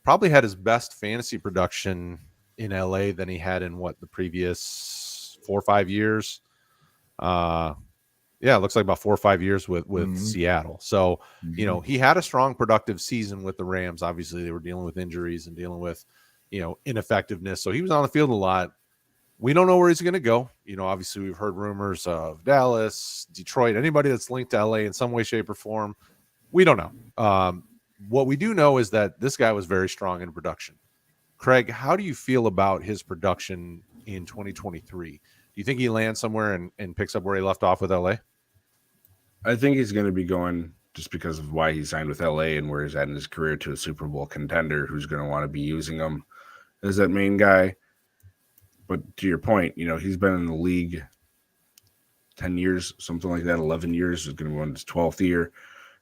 Probably had his best fantasy production in LA than he had in the previous 4 or 5 years. It looks like about 4 or 5 years with Seattle. So, he had a strong, productive season with the Rams. Obviously, they were dealing with injuries and dealing with, ineffectiveness. So he was on the field a lot. We don't know where he's going to go. Obviously, we've heard rumors of Dallas, Detroit, anybody that's linked to LA in some way, shape, or form. We don't know. What we do know is that this guy was very strong in production. Kraig, how do you feel about his production in 2023? Do you think he lands somewhere and picks up where he left off with LA? I think he's going to be going, just because of why he signed with LA and where he's at in his career, to a Super Bowl contender who's going to want to be using him as that main guy. But to your point, he's been in the league 10 years, something like that, 11 years. Is going to go in his 12th year.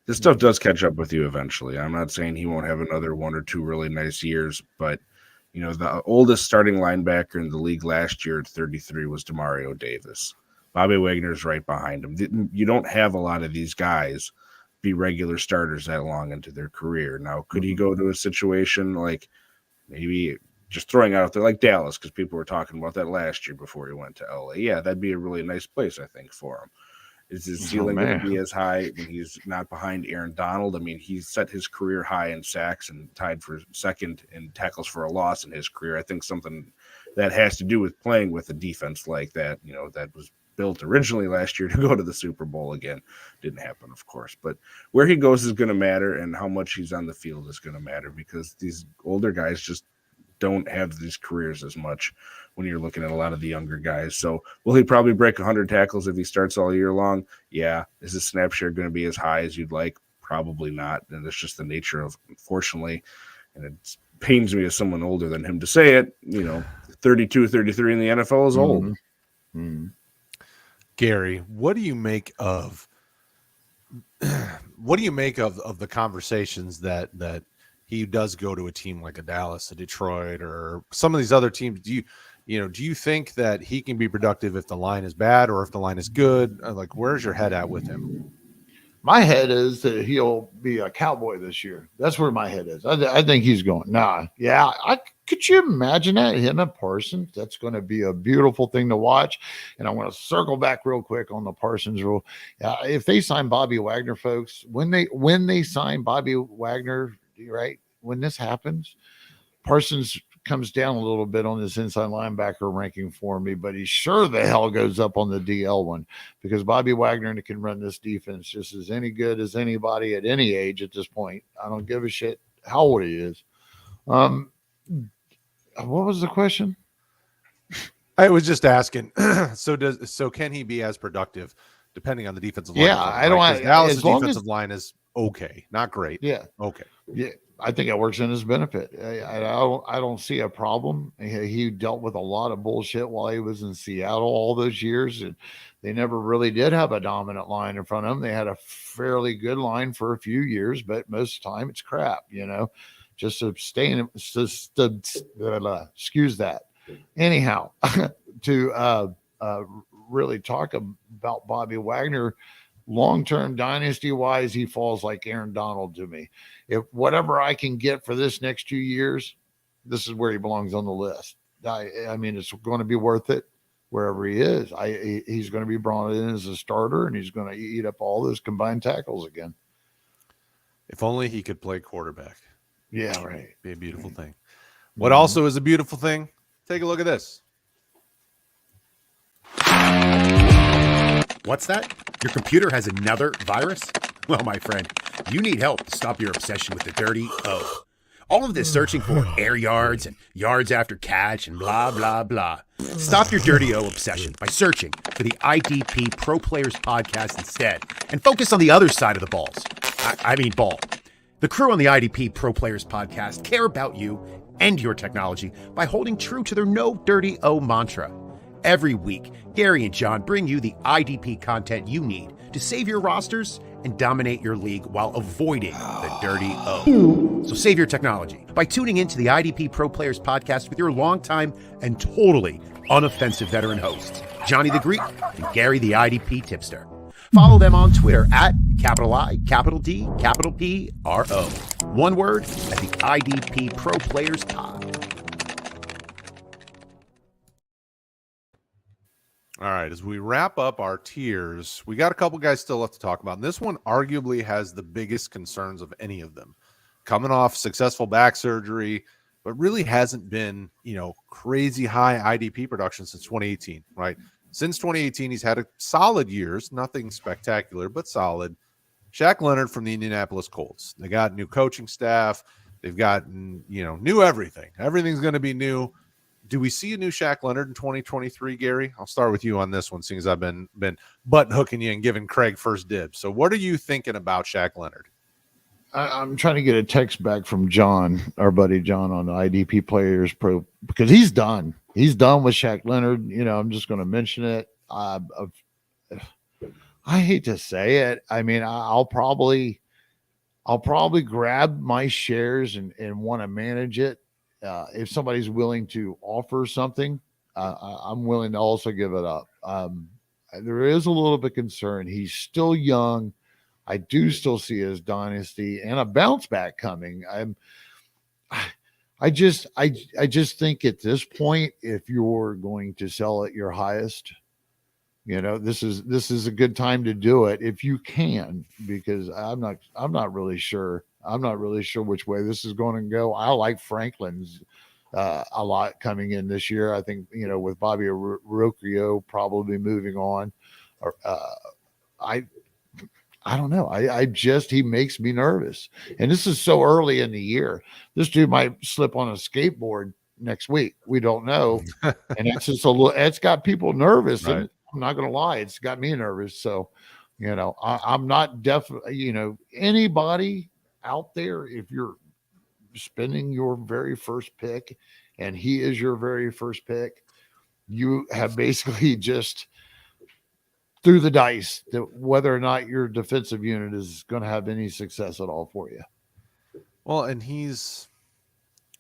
This stuff does catch up with you eventually. I'm not saying he won't have another 1 or 2 really nice years, but the oldest starting linebacker in the league last year at 33 was Demario Davis. Bobby Wagner's right behind him. You don't have a lot of these guys be regular starters that long into their career. Now, could he go to a situation like maybe just throwing out there like Dallas, because people were talking about that last year before he went to LA? Yeah, that'd be a really nice place, I think, for him. Is his ceiling going to be as high when he's not behind Aaron Donald? I mean, he set his career high in sacks and tied for second in tackles for a loss in his career. I think something that has to do with playing with a defense like that, that was built originally last year to go to the Super Bowl again. Didn't happen, of course. But where he goes is going to matter, and how much he's on the field is going to matter, because these older guys just don't have these careers as much when you're looking at a lot of the younger guys. So will he probably break 100 tackles if he starts all year long? Yeah. Is his snap share going to be as high as you'd like? Probably not. And that's just the nature of, unfortunately, and it pains me as someone older than him to say it, 32, 33 in the NFL is old. Mm-hmm. Gary, what do you make of the conversations that he does go to a team like a Dallas, a Detroit, or some of these other teams? Do you think that he can be productive if the line is bad or if the line is good? Like, where's your head at with him? My head is that he'll be a Cowboy this year. That's where my head is. I think he's going. Could you imagine that, him and Parsons? That's going to be a beautiful thing to watch. And I want to circle back real quick on the Parsons rule. If they sign Bobby Wagner, folks, when they sign Bobby Wagner, right, when this happens, Parsons comes down a little bit on this inside linebacker ranking for me, but he sure the hell goes up on the DL one, because Bobby Wagner can run this defense just as any good as anybody at any age at this point. I don't give a shit how old he is. What was the question? I was just asking. So can he be as productive depending on the defensive line? Yeah, I don't. Right? Dallas' as long defensive as, line is okay, not great. yeah, Okay. yeah, I think it works in his benefit. I don't see a problem. He dealt with a lot of bullshit while he was in Seattle all those years, and they never really did have a dominant line in front of them. They had a fairly good line for a few years, but most of the time it's crap. Just excuse that. Anyhow, to really talk about Bobby Wagner, long-term dynasty wise, he falls like Aaron Donald to me. If whatever I can get for this next 2 years, this is where he belongs on the list. I mean, it's going to be worth it wherever he is. He's going to be brought in as a starter, and he's going to eat up all those combined tackles again. If only he could play quarterback. Yeah, right. Be a beautiful thing. What also is a beautiful thing? Take a look at this. What's that? Your computer has another virus? Well, my friend, you need help to stop your obsession with the dirty O. All of this searching for air yards and yards after catch and blah, blah, blah. Stop your dirty O obsession by searching for the IDP Pro Players podcast instead, and focus on the other side of the balls. I mean ball. The crew on the IDP Pro Players podcast care about you and your technology by holding true to their no dirty O mantra. Every week, Gary and John bring you the IDP content you need to save your rosters and dominate your league while avoiding the dirty O. So save your technology by tuning into the IDP Pro Players podcast with your longtime and totally unoffensive veteran hosts, Johnny the Greek and Gary the IDP Tipster. Follow them on Twitter at I, D, P, RO. One word at the IDP Pro Players Pod. All right, as we wrap up our tiers, we got a couple guys still left to talk about. And this one arguably has the biggest concerns of any of them. Coming off successful back surgery, but really hasn't been, crazy high IDP production since 2018, right? Since 2018, he's had a solid years, nothing spectacular, but solid. Shaq Leonard from the Indianapolis Colts. They got new coaching staff. They've gotten, new everything. Everything's going to be new. Do we see a new Shaq Leonard in 2023, Gary? I'll start with you on this one, seeing as I've been button hooking you and giving Kraig first dibs. So what are you thinking about Shaq Leonard? I'm trying to get a text back from John, our buddy John, on the IDP Players Pro, because he's done. He's done with Shaq Leonard. I'm just going to mention it. I hate to say it. I mean, I'll probably grab my shares and want to manage it. If somebody's willing to offer something, I'm willing to also give it up. There is a little bit of concern. He's still young. I do still see his dynasty and a bounce back coming. I just think at this point, if you're going to sell at your highest, this is a good time to do it if you can, because I'm not really sure. I'm not really sure which way this is going to go. I like Franklin's a lot coming in this year. I think, with Bobby Roquan probably moving on, I don't know. He makes me nervous. And this is so early in the year. This dude might slip on a skateboard next week. We don't know. And it's just it's got people nervous. Right. And I'm not going to lie. It's got me nervous. So, I'm not definitely, anybody out there, if you're spending your very first pick and he is your very first pick, you have basically just threw the dice that whether or not your defensive unit is going to have any success at all for you. Well, and he's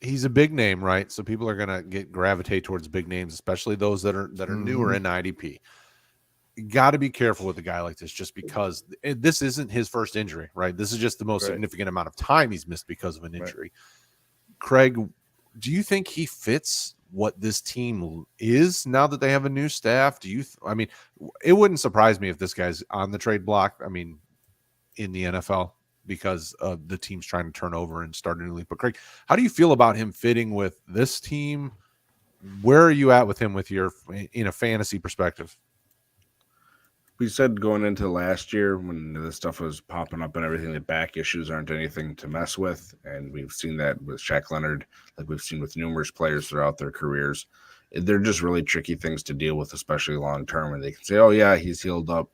a big name, right? So people are going to gravitate towards big names, especially those that are newer in IDP. You got to be careful with a guy like this, just because this isn't his first injury, right? This is just the most significant amount of time he's missed because of an injury. Kraig, do you think he fits what this team is now that they have a new staff? It wouldn't surprise me if this guy's on the trade block. In the NFL, because the team's trying to turn over and start a new league. But Kraig, how do you feel about him fitting with this team? Where are you at with him in a fantasy perspective? We said going into last year when this stuff was popping up and everything, that back issues aren't anything to mess with. And we've seen that with Shaq Leonard, like we've seen with numerous players throughout their careers. They're just really tricky things to deal with, especially long term. And they can say, oh, yeah, he's healed up.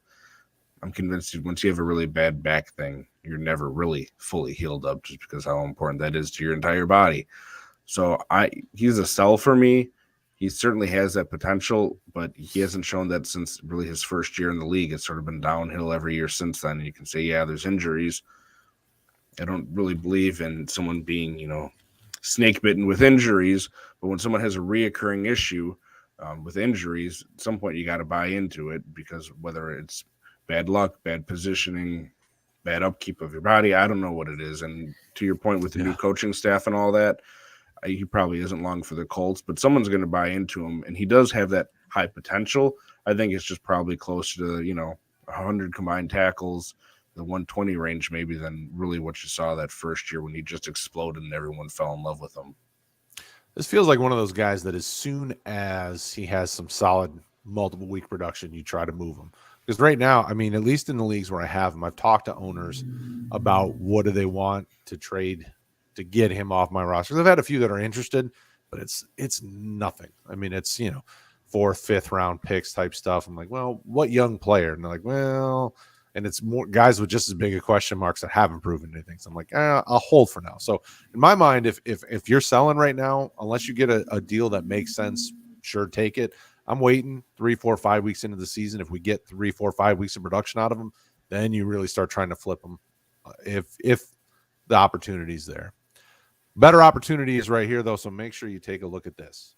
I'm convinced once you have a really bad back thing, you're never really fully healed up, just because how important that is to your entire body. So he's a sell for me. He certainly has that potential, but he hasn't shown that since really his first year in the league. It's sort of been downhill every year since then. And you can say, yeah, there's injuries. I don't really believe in someone being, snake bitten with injuries. But when someone has a reoccurring issue with injuries, at some point you got to buy into it, because whether it's bad luck, bad positioning, bad upkeep of your body, I don't know what it is. And to your point with the new coaching staff and all that, he probably isn't long for the Colts, but someone's going to buy into him, and he does have that high potential. I think it's just probably closer to 100 combined tackles, the 120 range maybe, than really what you saw that first year when he just exploded and everyone fell in love with him. This feels like one of those guys that as soon as he has some solid multiple week production, you try to move him. Because right now, I mean, at least in the leagues where I have him, I've talked to owners about what do they want to trade to get him off my roster. I've had a few that are interested, but it's nothing. I mean, it's 4th, 5th round picks type stuff. I'm like, well, what young player? And they're like, well, and it's more guys with just as big a question marks that haven't proven anything. So I'm like, I'll hold for now. So in my mind, if you're selling right now, unless you get a deal that makes sense, sure, take it. I'm waiting 3, 4, 5 weeks into the season. If we get 3, 4, 5 weeks of production out of them, then you really start trying to flip them. If the opportunity's there. Better opportunity is right here, though, so make sure you take a look at this.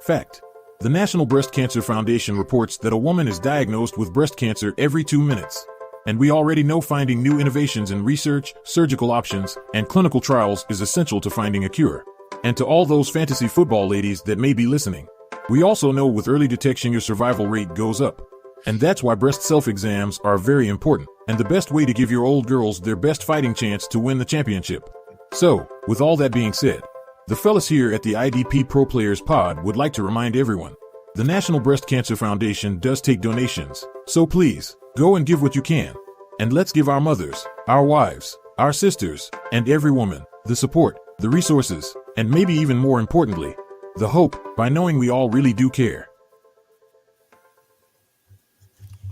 Fact: the National Breast Cancer Foundation reports that a woman is diagnosed with breast cancer every 2 minutes. And we already know finding new innovations in research, surgical options, and clinical trials is essential to finding a cure. And to all those fantasy football ladies that may be listening, we also know with early detection your survival rate goes up. And that's why breast self-exams are very important, and the best way to give your old girls their best fighting chance to win the championship. So, with all that being said, the fellas here at the IDP Pro Players Pod would like to remind everyone, the National Breast Cancer Foundation does take donations, so please, go and give what you can. And let's give our mothers, our wives, our sisters, and every woman the support, the resources, and maybe even more importantly, the hope, by knowing we all really do care.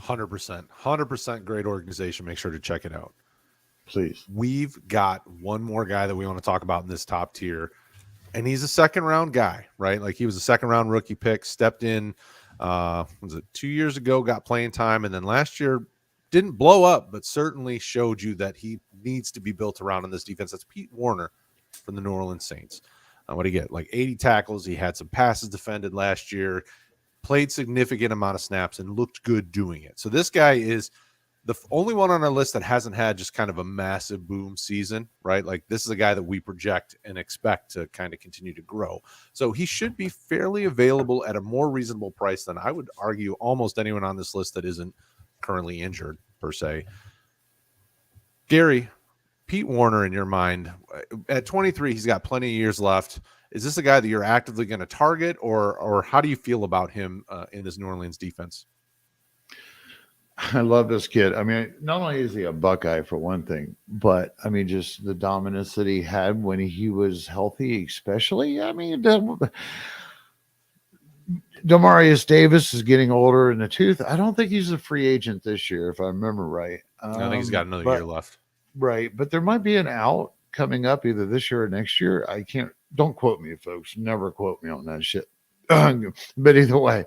100% great organization. Make sure to check it out. Please. We've got one more guy that we want to talk about in this top tier, and he's a second round guy, right? Like he was a second round rookie pick, stepped in, was it 2 years ago, got playing time, and then last year didn't blow up, but certainly showed you that he needs to be built around in this defense. That's Pete Werner from the New Orleans Saints. What did he get? Like 80 tackles. He had some passes defended last year, played significant amount of snaps, and looked good doing it. So this guy is the only one on our list that hasn't had just kind of a massive boom season, right? Like this is a guy that we project and expect to kind of continue to grow. So he should be fairly available at a more reasonable price than I would argue almost anyone on this list that isn't currently injured per se. Gary, Pete Werner, in your mind, at 23, he's got plenty of years left. Is this a guy that you're actively going to target, or how do you feel about him in this New Orleans defense? I love this kid. I mean, not only is he a Buckeye for one thing, but I mean, just the dominance that he had when he was healthy, especially. I mean, Demarius Davis is getting older in the tooth. I don't think he's a free agent this year, if I remember right. I think he's got another year left. Right. But there might be an out coming up either this year or next year. Don't quote me, folks. Never quote me on that shit. But either way,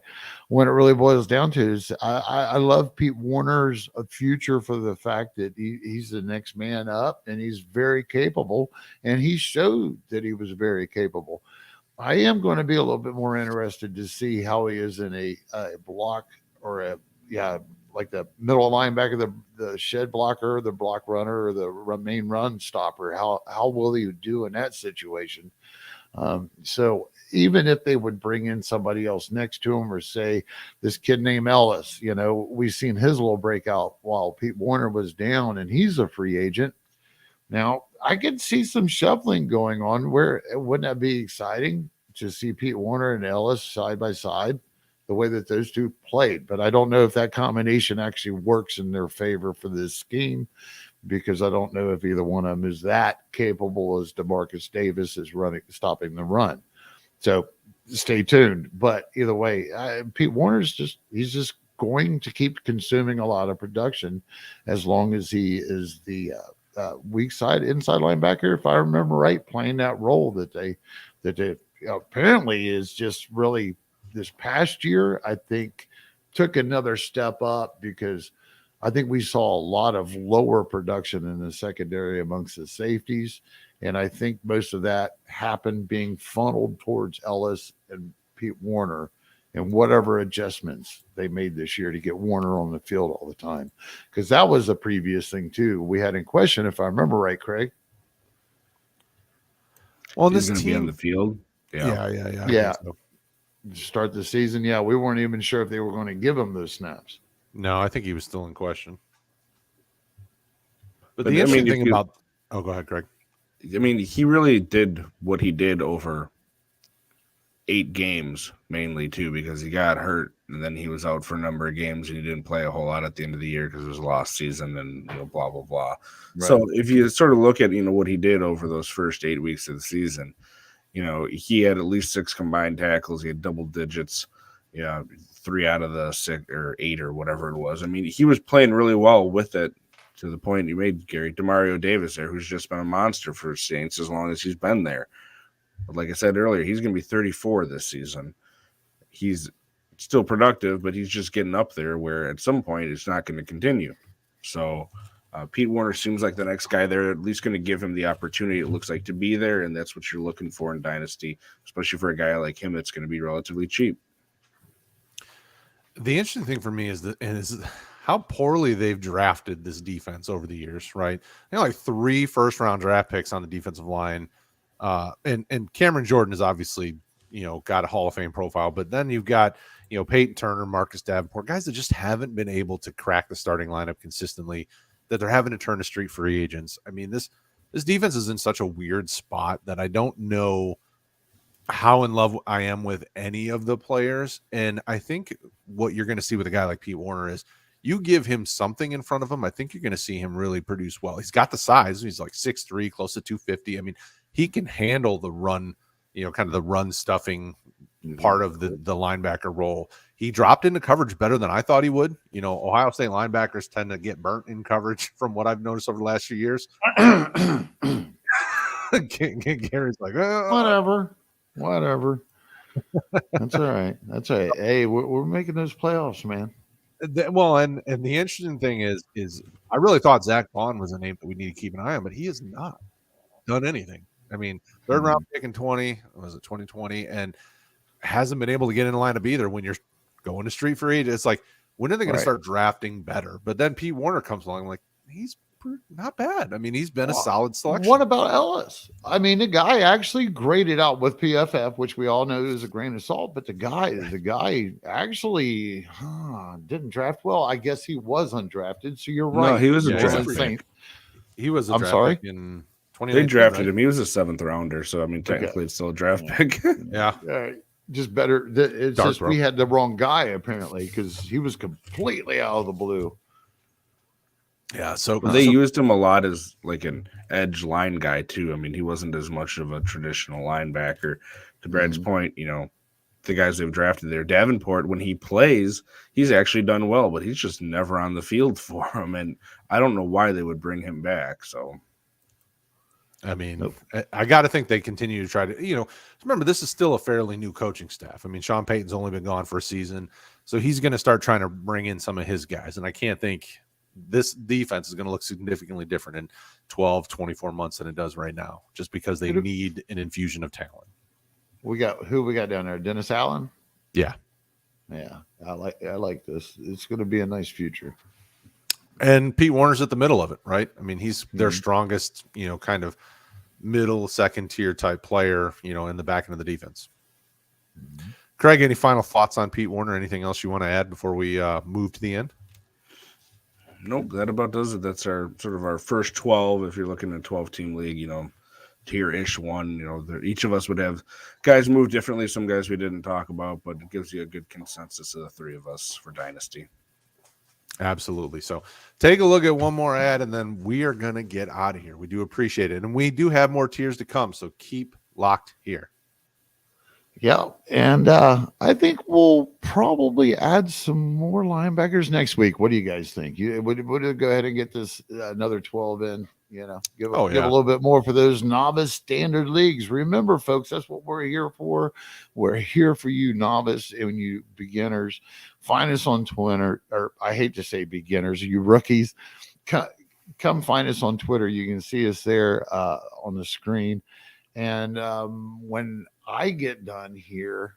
when it really boils down to is I love Pete Werner's future for the fact that he's the next man up and he's very capable, and he showed that he was very capable. I am going to be a little bit more interested to see how he is in a block or like the middle linebacker, the shed blocker, the block runner, or the main run stopper. How will he do in that situation? So even if they would bring in somebody else next to him, or say this kid named Ellis, we've seen his little breakout while Pete Werner was down, and he's a free agent. Now, I could see some shuffling going on. Wouldn't that be exciting to see Pete Werner and Ellis side by side, the way that those two played? But I don't know if that combination actually works in their favor for this scheme, because I don't know if either one of them is that capable as DeMarcus Davis is stopping the run. So stay tuned. But either way, Pete Warner's he's just going to keep consuming a lot of production as long as he is the weak side inside linebacker, if I remember right, playing that role that they apparently is just really this past year, I think, took another step up, because I think we saw a lot of lower production in the secondary amongst the safeties. And I think most of that happened being funneled towards Ellis and Pete Werner, and whatever adjustments they made this year to get Werner on the field all the time. Because that was a previous thing too we had in question, if I remember right, Kraig. Well, He's this going to be on team, the field. yeah. Yeah. Start the season. Yeah, we weren't even sure if they were going to give him those snaps. No, I think he was still in question. But But, the I mean, interesting if thing you- about, oh, go ahead, Craig. I mean, he really did what he did over 8 games, mainly too, because he got hurt and then he was out for a number of games and he didn't play a whole lot at the end of the year because it was a lost season and blah blah blah. Right. So if you sort of look at what he did over those first 8 weeks of the season, he had at least 6 combined tackles. He had double digits, 3 out of the 6 or 8 or whatever it was. I mean, he was playing really well with it, to the point you made, Gary. Demario Davis there, who's just been a monster for Saints as long as he's been there. But like I said earlier, he's going to be 34 this season. He's still productive, but he's just getting up there where at some point it's not going to continue. So Pete Werner seems like the next guy there, at least going to give him the opportunity, it looks like, to be there, and that's what you're looking for in Dynasty, especially for a guy like him that's going to be relatively cheap. The interesting thing for me is how poorly they've drafted this defense over the years, right? They have like 3 first-round draft picks on the defensive line. And Cameron Jordan is obviously, got a Hall of Fame profile, but then you've got, Peyton Turner, Marcus Davenport, guys that just haven't been able to crack the starting lineup consistently, that they're having to turn to street free agents. I mean, this defense is in such a weird spot that I don't know how in love I am with any of the players. And I think what you're going to see with a guy like Pete Werner is, you give him something in front of him, I think you're going to see him really produce well. He's got the size. He's like 6'3", close to 250. I mean, he can handle the run, kind of the run stuffing part of the linebacker role. He dropped into coverage better than I thought he would. Ohio State linebackers tend to get burnt in coverage from what I've noticed over the last few years. Gary's like, whatever. That's all right. Hey, we're making those playoffs, man. Well, and the interesting thing is I really thought Zach Vaughn was a name that we need to keep an eye on, but he has not done anything. I mean, 3rd round pick in 2020, and hasn't been able to get in the lineup either. When you're going to street free, it's like, when are they going to start drafting better? But then Pete Werner comes along, like, he's not bad. I mean, he's been a solid selection. What about Ellis? I mean, the guy actually graded out with PFF, which we all know is a grain of salt, but the guy actually didn't draft well. I guess he was undrafted. So you're right. No, he was a draft pick. He was a I'm draft sorry? pick in 2019. They drafted him. He was a 7th rounder. So, I mean, technically it's still a draft pick. Yeah. Just better. It's Dark just rope. we had the wrong guy, apparently, because he was completely out of the blue. Yeah. So They used him a lot as like an edge line guy too. I mean, he wasn't as much of a traditional linebacker. To Brad's point, the guys they've drafted there, Davenport, when he plays, he's actually done well, but he's just never on the field for him. And I don't know why they would bring him back. So, I mean, I got to think they continue to try to, remember, this is still a fairly new coaching staff. I mean, Sean Payton's only been gone for a season, so he's going to start trying to bring in some of his guys. And I can't think this defense is going to look significantly different in 12, 24 months than it does right now, just because they need an infusion of talent. We got down there? Dennis Allen? Yeah. Yeah. I like this. It's going to be a nice future. And Pete Werner's at the middle of it, right? I mean, he's their strongest, kind of middle, second tier type player, in the back end of the defense. Kraig, any final thoughts on Pete Werner? Anything else you want to add before we move to the end? Nope, that about does it. That's our sort of our first 12. If you're looking at a 12-team league, tier-ish one, each of us would have guys move differently. Some guys we didn't talk about, but it gives you a good consensus of the three of us for Dynasty. Absolutely. So take a look at one more ad, and then we are going to get out of here. We do appreciate it. And we do have more tiers to come, so keep locked here. Yeah, and I think we'll probably add some more linebackers next week. What do you guys think? You would go ahead and get this another 12 in? Give a little bit more for those novice standard leagues. Remember, folks, that's what we're here for. We're here for you novice and you beginners. Find us on Twitter, or I hate to say beginners, you rookies. Come find us on Twitter. You can see us there on the screen. And when I get done here,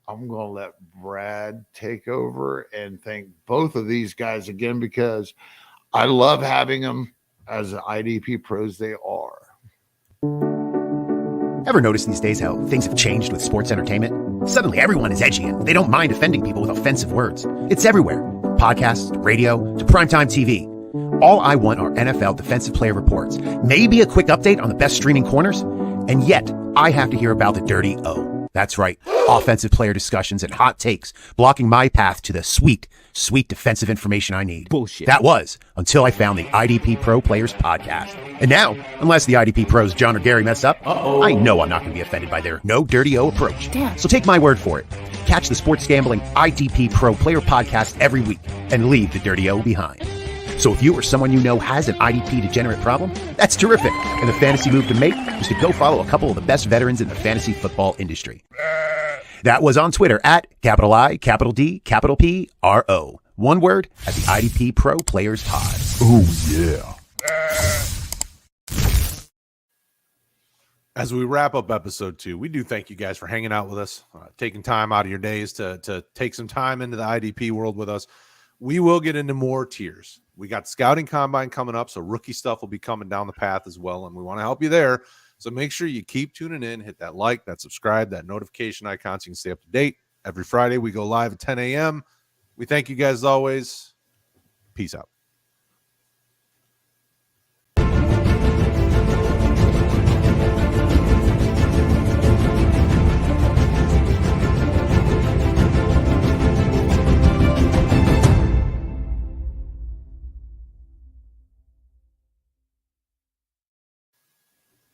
I'm going to let Brad take over and thank both of these guys again, because I love having them as IDP pros they are. Ever notice these days how things have changed with sports entertainment? Suddenly everyone is edgy and they don't mind offending people with offensive words. It's everywhere. Podcasts, to radio, to primetime TV. All I want are NFL defensive player reports, maybe a quick update on the best streaming corners, and yet I have to hear about the dirty O. That's right, offensive player discussions and hot takes blocking my path to the sweet, sweet defensive information I need. Bullshit. That was until I found the IDP Pro Players Podcast. And now, unless the IDP Pros John or Gary mess up, I know I'm not going to be offended by their no dirty O approach. Damn. So take my word for it. Catch the Sports Gambling IDP Pro Player Podcast every week and leave the dirty O behind. So if you or someone you know has an IDP degenerate problem, that's terrific. And the fantasy move to make is to go follow a couple of the best veterans in the fantasy football industry. That was on Twitter at I, D, P, RO. One word at the IDP Pro Players Pod. Oh, yeah. As we wrap up episode 2, we do thank you guys for hanging out with us, taking time out of your days to take some time into the IDP world with us. We will get into more tiers. We got Scouting Combine coming up, so rookie stuff will be coming down the path as well, and we want to help you there. So make sure you keep tuning in, hit that like, that subscribe, that notification icon so you can stay up to date. Every Friday we go live at 10 a.m. We thank you guys as always. Peace out.